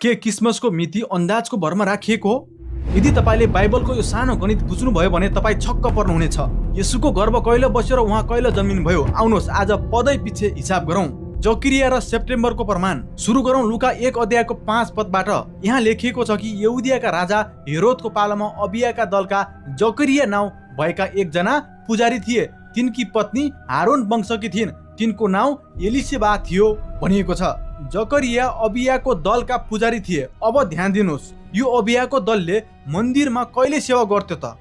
के क्रिसमसको मिति अन्दाजको भरमा राखिएको हो? यदि तपाईँले बाइबलको यो सानो गणित बुझ्नुभयो भने तपाईँ छक्क पर्नुहुनेछ। येशूको गर्भ कहिले बस्यो र उहाँ कहिले जन्मिनुभयो? आउनुहोस् आज पदै पछि हिसाब गरौँ। जकरिया र सेप्टेम्बरको प्रमाण सुरु गरौँ लुका 1 अध्यायको 5 पदबाट। यहाँ लेखिएको छ कि यहुदियाका राजा हेरोदको पालामा अबियाका दलका जकरिया नाउँ भएका एकजना पुजारी थिए। तिनकी पत्नी हारून वंशकी थिइन्। तिनको नाउँ एलिसेबा थियो भनिएको छ। जकरिया अबियाको दलका पुजारी थिए। अब ध्यान दिनुहोस्, यो अबियाको दलले मन्दिरमा कहिले सेवा गर्थ्यो त?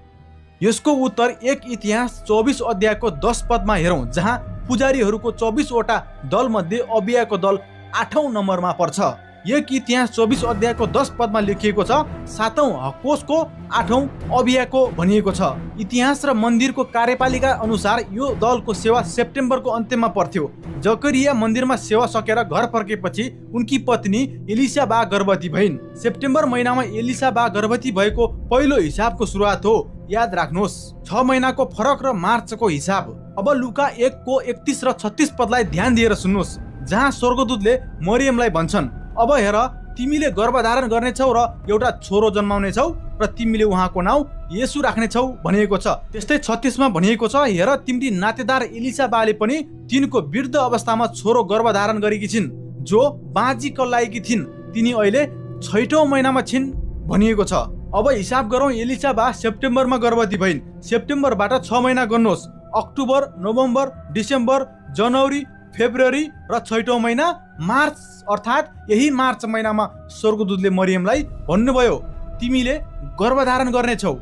यसको उत्तर 1 इतिहास 24 अध्यायको 10 पदमा हेरौँ, जहाँ पुजारीहरूको 24 वटा दल मध्ये अबियाको दल 8औं नम्बरमा पर्छ। 1 इतिहास 24 अध्यायको 10 पदमा लेखिएको छ 7औं हकोसको 8औं अबियाको भनिएको छ। इतिहास र मन्दिरको कार्यपालिका अनुसार यो दलको सेवा सेप्टेम्बरको अन्त्यमा पर्थ्यो। जकरिया मन्दिरमा सेवा सकेर घर फर्केपछि उनकी पत्नी एलिसाबा गर्भवती भइन्। सेप्टेम्बर महिनामा एलिसाबा गर्भवती भएको पहिलो हिसाबको सुरुवात हो। याद राख्नुहोस्, 6 महिनाको फरक र मार्चको हिसाब। अब लुका 1 को 31 र 36 पदलाई ध्यान दिएर सुन्नुहोस्, जहाँ स्वर्गदूतले मरियमलाई भन्छन्, अब हेर तिमीले गर्भधारण गर्नेछौ र एउटा छोरो जन्माउनेछौ र तिमीले उहाँको नाउँ येशू राख्नेछौ भनिएको छ। त्यस्तै 36 मा भनिएको छ, हेर तिम्री नातेदार एलिसाबाले पनि तिनको वृद्ध अवस्थामा छोरो गर्भधारण गरेकी छिन्, जो बाँझी कल्लाएकी थिइन्। तिनी अहिले 6औं महिनामा छिन् भनिएको छ। अब हिसाब गरौँ, एलिसाबा सेप्टेम्बरमा गर्भवती भइन्। सेप्टेम्बरबाट 6 महिना गर्नुहोस्, अक्टोबर, नोभेम्बर, डिसेम्बर, जनवरी, फेब्रुअरी र 6औं महिना मार्च, अर्थात् यही मार्च महिनामा स्वर्गदूतले मरियमलाई भन्नुभयो, तिमीले गर्भधारण गर्नेछौ।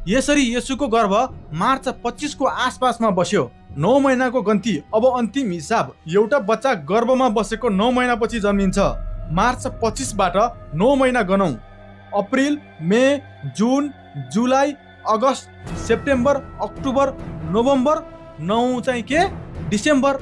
यसरी येशूको गर्भ मार्च 25 को आसपासमा बस्यो। 9 महिनाको गन्ती। अब अन्तिम हिसाब, एउटा बच्चा गर्भमा बसेको 9 महिनापछि जन्मिन्छ। मार्च 25 बाट 9 महिना गनौँ। अप्रिल, मे, जुन, जुलाई, अगस्त, सेप्टेम्बर, अक्टोबर, नोभेम्बर, 9 चाहिँ के डिसेम्बर।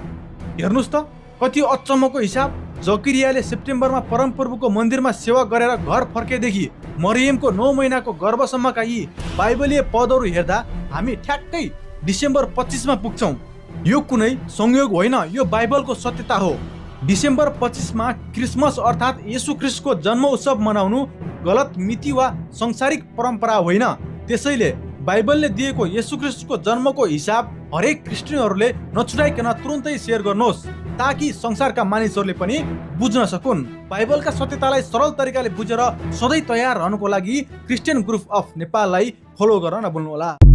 हेर्नुहोस् त कति अचम्मको हिसाब। जकरियाले सेप्टेम्बरमा परमप्रभुको मन्दिरमा सेवा गरेर घर फर्केदेखि मरियमको 9 महिनाको गर्भसम्मका यी बाइबलीय पदहरू हेर्दा हामी ठ्याक्कै डिसेम्बर 25 मा पुग्छौँ। यो कुनै संयोग होइन, यो बाइबलको सत्यता हो। डिसेम्बर 25 मा क्रिसमस अर्थात् येशू ख्रीष्टको जन्म उत्सव मनाउनु गलत मिति वा सांसारिक परम्परा होइन। त्यसैले बाइबलले दिएको येशू ख्रीष्टको जन्मको हिसाब हरेक क्रिस्चियनहरूले नछुटाइकन तुरुन्तै सेयर गर्नुहोस्, ताकि संसारका मानिसहरूले पनि बुझ्न सकुन्। बाइबलका सत्यतालाई सरल तरिकाले बुझेर सधैँ तयार रहनुको लागि क्रिस्चियन ग्रुप अफ नेपाललाई फलो गर्न नभुल्नुहोला।